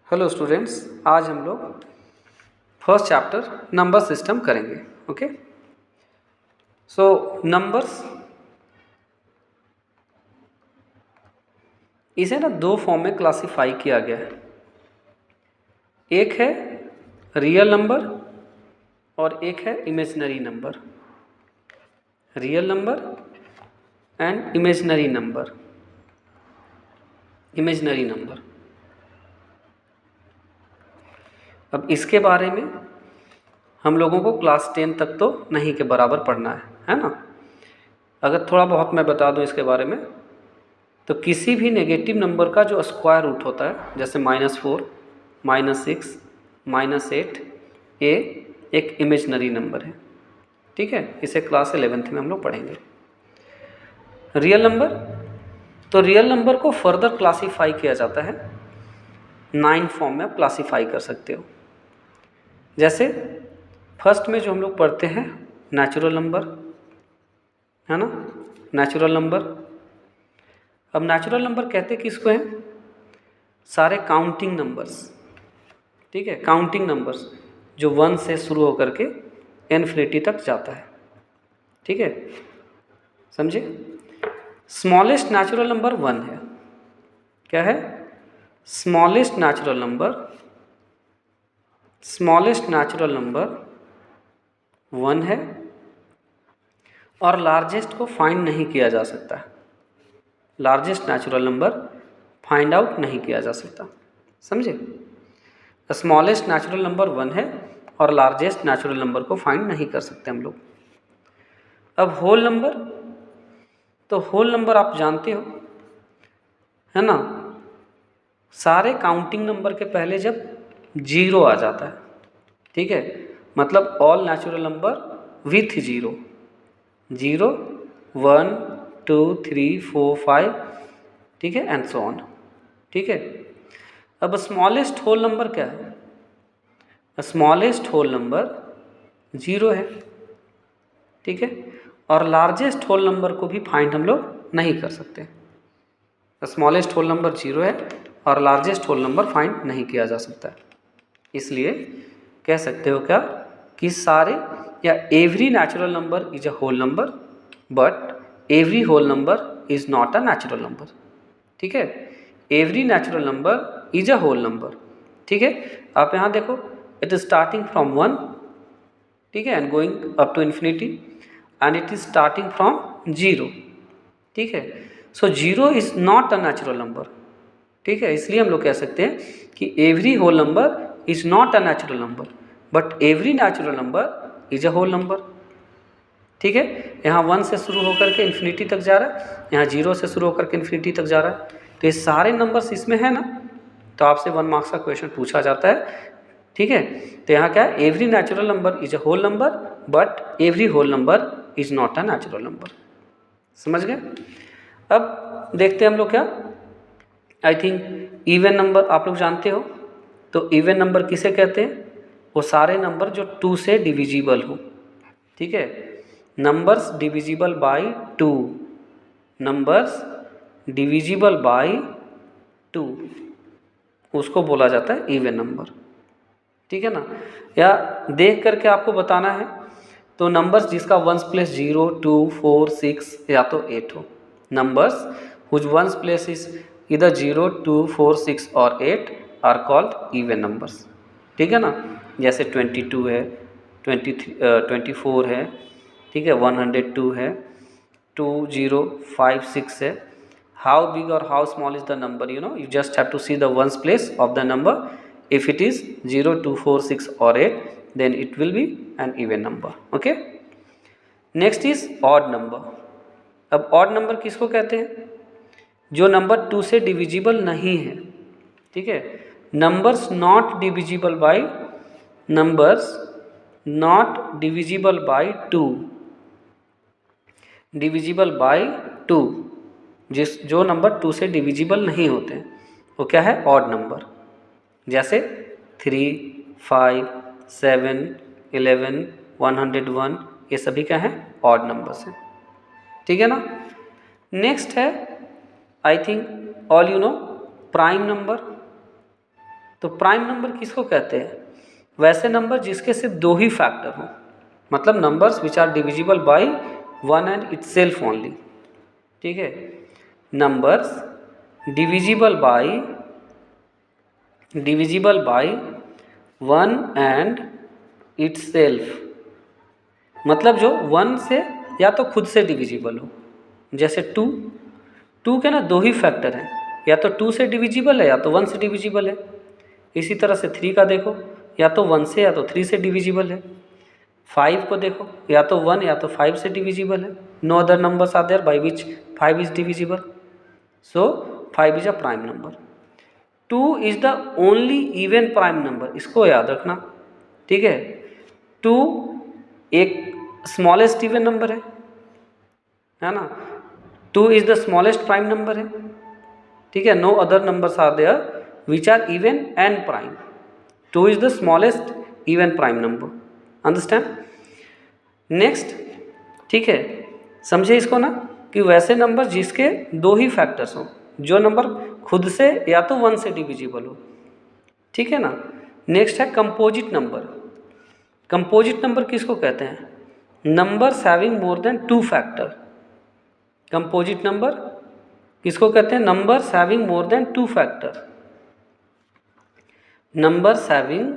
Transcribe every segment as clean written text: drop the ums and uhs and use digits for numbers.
Hello students, आज हम लोग फर्स्ट चैप्टर नंबर सिस्टम करेंगे। ओके, सो नंबर्स इसे ना दो फॉर्म में क्लासिफाई किया गया है। एक है रियल नंबर और एक है imaginary number. Real number and imaginary number. Imaginary number, अब इसके बारे में हम लोगों को क्लास 10 तक तो नहीं के बराबर पढ़ना है ना। अगर थोड़ा बहुत मैं बता दूं इसके बारे में, तो किसी भी नेगेटिव नंबर का जो स्क्वायर रूट होता है, जैसे -4, -6, -8, ये एक इमेजिनरी नंबर है। ठीक है, इसे क्लास 11th में हम लोग पढ़ेंगे। रियल नंबर, तो रियल नंबर को फर्दर क्लासीफाई किया जाता है। 9 फॉर्म में आप क्लासीफाई कर सकते हो। जैसे फर्स्ट में जो हम लोग पढ़ते हैं नेचुरल नंबर, है ना, नेचुरल नंबर। अब नेचुरल नंबर कहते किसको हैं? सारे काउंटिंग नंबर्स। ठीक है, काउंटिंग नंबर्स जो 1 से शुरू होकर के इन्फिनिटी तक जाता है। ठीक है, समझे। स्मॉलेस्ट नेचुरल नंबर 1 है। क्या है? Smallest natural number, smallest natural number 1 है और लार्जेस्ट को फाइंड नहीं किया जा सकता है। Largest natural number find out नहीं किया जा सकता, समझे। स्मॉलेस्ट नेचुरल नंबर 1 है और लार्जेस्ट नेचुरल नंबर को फाइंड नहीं कर सकते हम लोग। अब होल नंबर, तो होल नंबर आप जानते हो, है ना, सारे काउंटिंग नंबर के पहले जब 0 आ जाता है, ठीक है, मतलब ऑल नेचुरल नंबर विथ 0, 0, 1, 2, 3, 4, 5, ठीक है, एंड सो ऑन। ठीक है, अब स्मॉलेस्ट होल नंबर क्या है? स्मॉलेस्ट होल नंबर 0 है। ठीक है, और लार्जेस्ट होल नंबर को भी फाइंड हम लोग नहीं कर सकते। स्मॉलेस्ट होल नंबर 0 है और लार्जेस्ट होल नंबर फाइंड नहीं किया जा सकता है। इसलिए कह सकते हो क्या कि सारे या every natural number is a whole number, but every whole number is not a natural number. ठीक है, every natural number is a whole number. ठीक है, आप यहाँ देखो, इट इज स्टार्टिंग फ्रॉम 1, ठीक है, and going up to infinity, and it is starting from 0। ठीक है, so 0 is not a natural number. ठीक है, इसलिए हम लोग कह सकते हैं कि every whole number is not a natural number, but every natural number is a whole number. ठीक है, यहाँ 1 से शुरू होकर के इन्फिनिटी तक जा रहा है, यहाँ 0 से शुरू होकर के इन्फिनिटी तक जा रहा है, तो ये सारे नंबर्स इसमें है ना, तो आपसे 1 मार्क्स का क्वेश्चन पूछा जाता है। ठीक है, तो यहाँ क्या है? Every natural number is a whole number, but every whole number is not a natural number. समझ गए। अब देखते हैं हम लोग क्या, आई थिंक इवन नंबर आप लोग जानते हो। तो इवन नंबर किसे कहते हैं? वो सारे नंबर जो 2 से डिविजिबल हो। ठीक है, numbers divisible bye 2, numbers divisible bye 2, उसको बोला जाता है इवन नंबर। ठीक है ना, या देख करके आपको बताना है, तो नंबर्स जिसका 1's प्लेस 0, 2, 4, 6 या तो 8 हो। Numbers whose 1's place is इधर 0, 2, 4, 6 और 8 आर कॉल्ड इवन नंबर्स। ठीक है ना, जैसे 22 है, 24 है, ठीक है, 102 है, 2, 0, 5, 6 है। हाउ बिग और how small is the number, you know, you just have to see the ones place of the number. If it is 0, 2, 4, 6 or 8, then it will be an even number. Okay, next is odd number. अब odd number किसको कहते हैं? जो number 2 से divisible नहीं है। ठीक है, numbers not divisible by, numbers not divisible by 2, divisible by 2, जो नंबर 2 से डिविजिबल नहीं होते हैं वो क्या है? Odd number. जैसे 3, 5, 7, 11, 101, ये सभी क्या है? ऑड नंबर्स हैं। ठीक है ना। नेक्स्ट है, आई think all you no, prime number. तो प्राइम नंबर किसको कहते हैं? वैसे नंबर जिसके सिर्फ दो ही फैक्टर हों, मतलब numbers which are divisible by one and itself only. ठीक है, numbers divisible by one and itself, मतलब जो वन से या तो खुद से डिविजिबल हो, जैसे टू के ना दो ही फैक्टर हैं, या तो टू से डिविजिबल है या तो वन से डिविजिबल है। इसी तरह से थ्री का देखो, या तो वन से या तो थ्री से डिविजिबल है। फाइव को देखो, या तो वन या तो फाइव से डिविजिबल है। No other numbers are there by which five is divisible, so five is a prime number. Two is the only even prime number, इसको याद रखना। ठीक है, टू एक स्मॉलेस्ट इवन नंबर है ना। Two is the smallest prime number है। ठीक है, no other numbers are there which are even and prime. Two is the smallest even prime number, understand. Next, ठीक है, समझे इसको ना, कि वैसे नंबर जिसके दो ही फैक्टर्स हों, जो नंबर खुद से या तो वन से डिविजिबल हो। ठीक है ना। नेक्स्ट है कंपोजिट नंबर। कंपोजिट नंबर किसको कहते हैं? Numbers having more than two factor. Composite number किसको कहते हैं? Numbers having more than two factor. Numbers having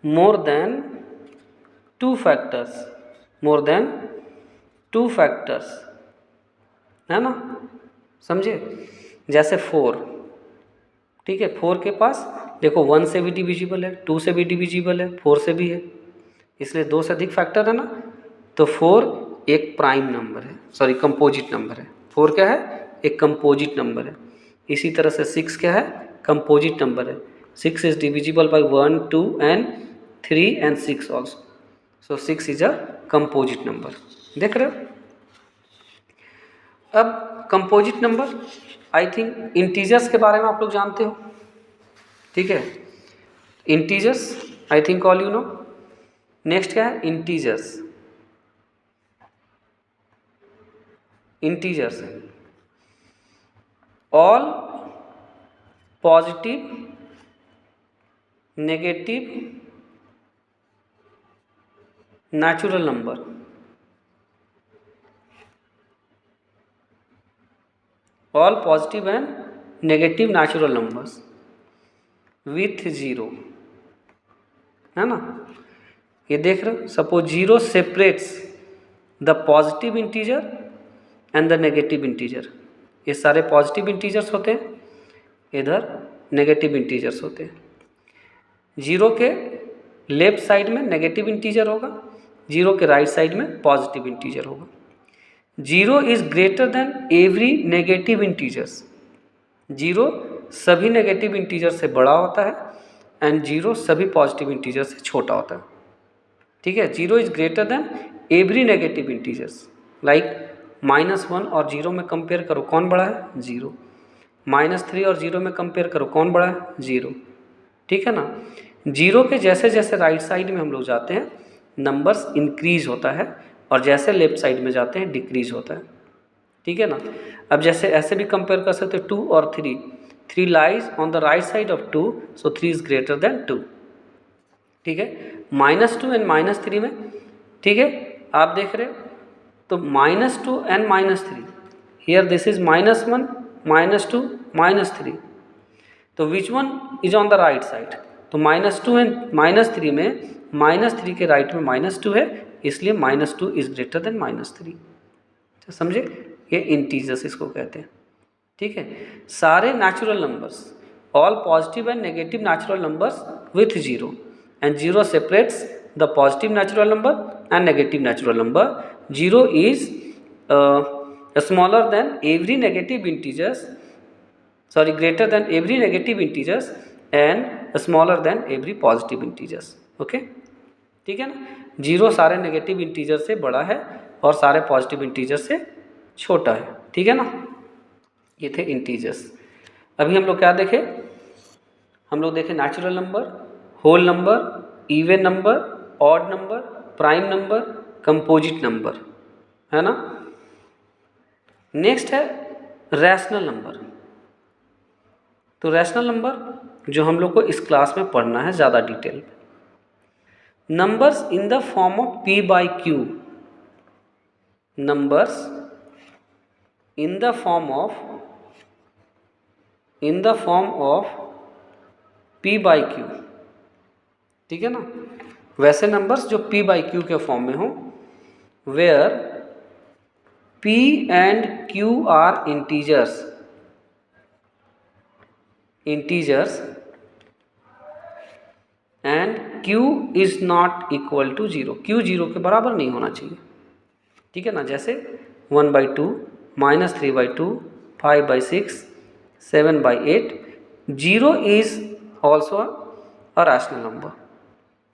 more than two factors, more than two factors, है ना, समझे। जैसे फोर, ठीक है, फोर के पास देखो वन से भी डिविजिबल है, टू से भी डिविजिबल है, फोर से भी है, इसलिए दो से अधिक फैक्टर है ना, तो फोर एक प्राइम नंबर है, सॉरी कंपोजिट नंबर है। फोर क्या है? एक कंपोजिट नंबर है। इसी तरह से सिक्स क्या है? कंपोजिट नंबर है। Six is divisible by one, two and three and six also, so six is a composite number. देख रहे हो? अब composite number, I think integers के बारे में आप लोग जानते हो। ठीक है, integers I think all you know. Next क्या है? Integers. Integers all positive, negative, natural number. All positive and negative natural numbers with zero, है ना। ये देख रहे हो, suppose zero separates the positive integer and the negative integer. ये सारे पॉजिटिव इंटीजर्स होते हैं, इधर नेगेटिव इंटीजर्स होते हैं। जीरो के लेफ्ट साइड में नेगेटिव इंटीजर होगा, जीरो के राइट साइड में पॉजिटिव इंटीजर होगा। Zero is greater then every negative integers. Zero सभी नेगेटिव इंटीजर से बड़ा होता है एंड जीरो सभी पॉजिटिव इंटीजर से छोटा होता है। ठीक है, zero is greater then every negative integers. Like minus one और जीरो में कंपेयर करो, कौन बड़ा है? जीरो। माइनस थ्री और जीरो में कंपेयर करो, कौन बड़ा है? जीरो। ठीक है ना। जीरो के जैसे जैसे राइट साइड में हम लोग जाते हैं, नंबर्स इंक्रीज होता है, और जैसे लेफ्ट साइड में जाते हैं डिक्रीज होता है। ठीक है ना। अब जैसे ऐसे भी कंपेयर कर सकते हो, टू और three. Three lies on the right side of two, so three is greater than two. ठीक है, minus two and minus three में, ठीक है, आप देख रहे हो, तो minus two and minus three, here this is minus one, minus two, minus three, तो which one is on the right side? तो minus two and minus three में माइनस थ्री के राइट में माइनस टू है, इसलिए minus two is greater then minus three. समझे? ये integers इसको कहते हैं। ठीक है, सारे natural numbers, all positive and negative natural numbers with zero, and zero separates the positive natural number and negative natural number. Zero is smaller than every negative integers, sorry, greater than every negative integers and smaller than every positive integers. Okay, ठीक है ना. Zero सारे negative integer से बड़ा है और सारे positive integer से छोटा है. ठीक है ना. ये थे इंटीजर्स. अभी हम लोग क्या देखे? हम लोग देखे natural number, whole number, even number, odd number, prime number, composite number, है ना. नेक्स्ट है रैशनल नंबर. तो रैशनल नंबर जो हम लोग को इस क्लास में पढ़ना है ज़्यादा डिटेल में, numbers in the form of p by q, numbers in the form of p by q, ठीक है ना। वैसे नंबर्स जो p बाई क्यू के फॉर्म में हो, where p and q are integers and q is not equal to 0, q 0 के बराबर नहीं होना चाहिए, ठीक है ना। जैसे 1/2, -3/2, 5/6, 7/8, 0 is also a rational number,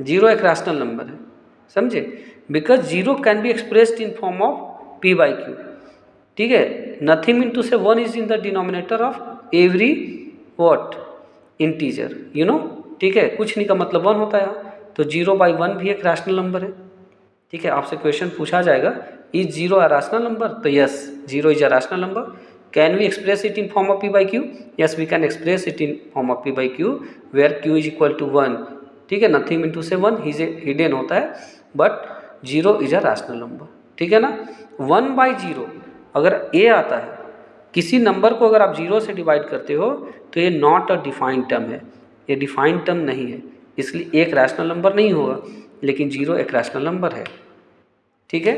0 एक रैशनल नंबर है, समझे, because 0 can be expressed in form of p by q, ठीक है। नथिंग मीन टू से 1 is in the denominator of every what integer, you know, ठीक है। कुछ नहीं का मतलब 1 होता है यहाँ, तो 0/1 भी एक रैशनल नंबर है, ठीक है। आपसे क्वेश्चन पूछा जाएगा इज 0 अ रैशनल नंबर, तो yes 0 is a rational number. Can we express it in form of p by q, yes we can express it in form of p by q where q is equal to 1, ठीक है। Nothing mean to से 1 hidden होता है, but 0 is a rational number, ठीक है ना। 1/0 अगर a आता है, किसी नंबर को अगर आप 0 से डिवाइड करते हो तो ये नॉट अ डिफाइंड टर्म है, ये डिफाइंड टर्म नहीं है, इसलिए एक रैशनल नंबर नहीं होगा, लेकिन 0 एक रैशनल नंबर है, ठीक है।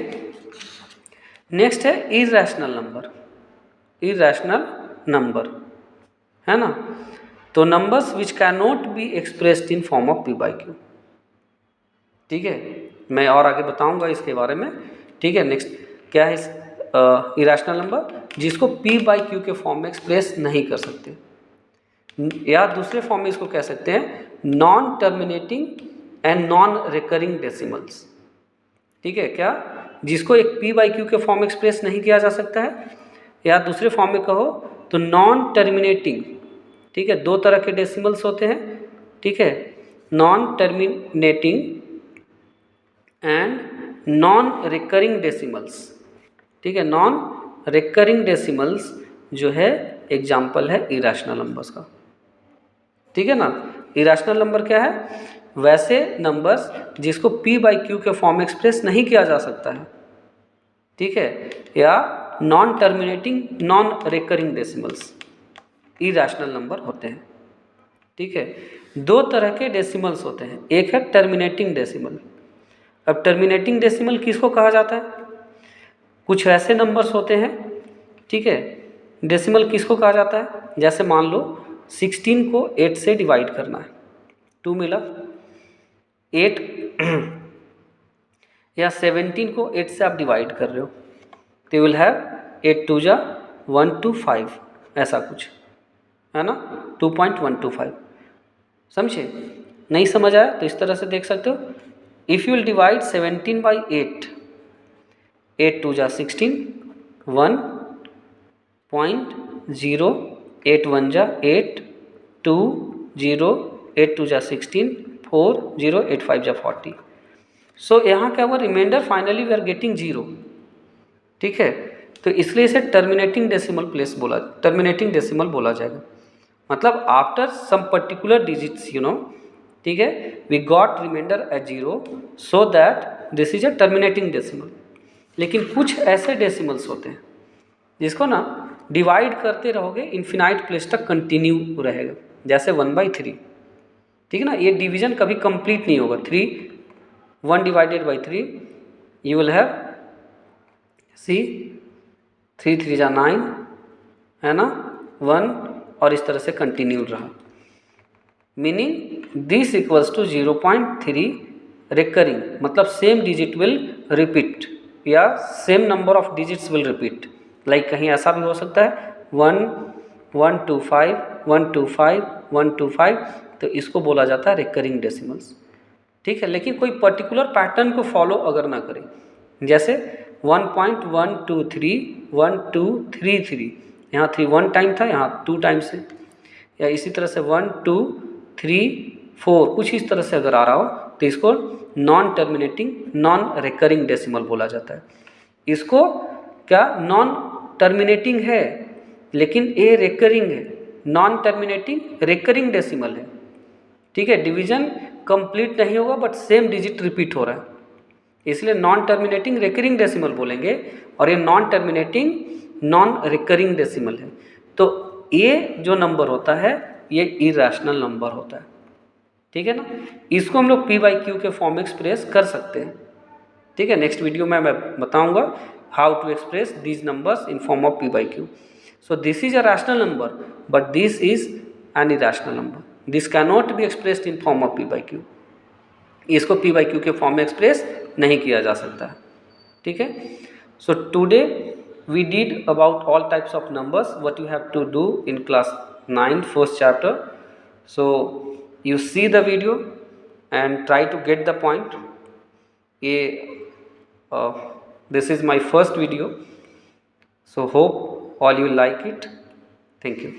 नेक्स्ट है इरैशनल नंबर, इरैशनल नंबर है ना। तो numbers which can not be expressed in form of p by q, ठीक है। मैं और आगे बताऊंगा इसके बारे में, ठीक है। नेक्स्ट क्या है इरैशनल नंबर, जिसको p बाई क्यू के फॉर्म में एक्सप्रेस नहीं कर सकते, या दूसरे फॉर्म में इसको कह सकते हैं non terminating and non recurring decimals, ठीक है। क्या, जिसको एक p बाई क्यू के फॉर्म में एक्सप्रेस नहीं किया जा सकता है, या दूसरे फॉर्म में कहो तो नॉन टर्मिनेटिंग, ठीक है। दो तरह के डेसिमल्स होते हैं, ठीक है, non terminating and non recurring decimals, ठीक है। नॉन रिकरिंग डेसिमल्स जो है एग्जाम्पल है इरैशनल नंबर्स का, ठीक है ना। इरैशनल नंबर क्या है, वैसे नंबर्स जिसको p बाई क्यू के फॉर्म में एक्सप्रेस नहीं किया जा सकता है, ठीक है, या non terminating non recurring decimals irrational number होते हैं, ठीक है। दो तरह के डेसिमल्स होते हैं, एक है टर्मिनेटिंग डेसिमल। अब टर्मिनेटिंग डेसिमल किसको कहा जाता है, कुछ ऐसे नंबर्स होते हैं, ठीक है। डेसिमल किसको कहा जाता है, जैसे मान लो 16 को 8 से डिवाइड करना है, 2 मिला, 8 या 17 को 8 से आप डिवाइड कर रहे हो, तो विल हैव 8 2 जा 125, ऐसा कुछ है ना, 2.125, समझे। नहीं समझ आया तो इस तरह से देख सकते हो, if you will divide 17 by 8, 8 2 जा 16, 1.0, 8 1 जा 8, 2 0, 8 2 जा 16, 4 0, 8 5 जा 40। सो यहाँ क्या हुआ, remainder finally we are getting 0, ठीक है। तो इसलिए इसे टर्मिनेटिंग डेसिमल बोला जाएगा, मतलब after some particular digits, you know, ठीक है, we got remainder at 0, so that this is a terminating decimal. लेकिन कुछ ऐसे डेसिमल्स होते हैं जिसको ना डिवाइड करते रहोगे इन्फिनाइट प्लेस तक कंटिन्यू रहेगा, जैसे 1/3, ठीक है ना। ये डिवीजन कभी कंप्लीट नहीं होगा, 1 divided by 3 you will have see 3 3 जा 9, है ना, 1, और इस तरह से कंटिन्यू रहा, meaning this equals to 0.3 recurring, मतलब सेम डिजिट विल रिपीट या same number of digits will repeat. Like कहीं ऐसा भी हो सकता है 1 1 2 5 1 2 5 1 2 5, तो इसको बोला जाता है रिकरिंग डेसिमल्स, ठीक है। लेकिन कोई पर्टिकुलर पैटर्न को फॉलो अगर ना करें, जैसे 1.123 1 2 3 3, यहाँ 3 1 टाइम था, यहाँ 2 टाइम्स है, या इसी तरह से 1 2 3 4, कुछ इस तरह से अगर आ रहा हो तो इसको non terminating non recurring decimal बोला जाता है। इसको क्या, नॉन टर्मिनेटिंग है लेकिन ए रिकरिंग है, नॉन टर्मिनेटिंग रिकरिंग डेसिमल है, ठीक है। डिवीजन कंप्लीट नहीं होगा बट सेम डिजिट रिपीट हो रहा है, इसलिए नॉन टर्मिनेटिंग रिकरिंग डेसिमल बोलेंगे, और ये non terminating non recurring decimal है। तो ये जो नंबर होता है ये इरेशनल नंबर होता है, ठीक है ना। इसको हम लोग p/q के फॉर्म में एक्सप्रेस कर सकते हैं, ठीक है। नेक्स्ट वीडियो में मैं बताऊंगा how to express these numbers in form of p/q। So this is a rational number but this is an irrational number, this can not be expressed in form of p/q। इसको p/q के form में express नहीं किया जा सकता है, ठीक है। So today we did about all types of numbers what you have to do in class 9 first chapter. So you see the video and try to get the point. This is my first video, so hope all you like it. Thank you.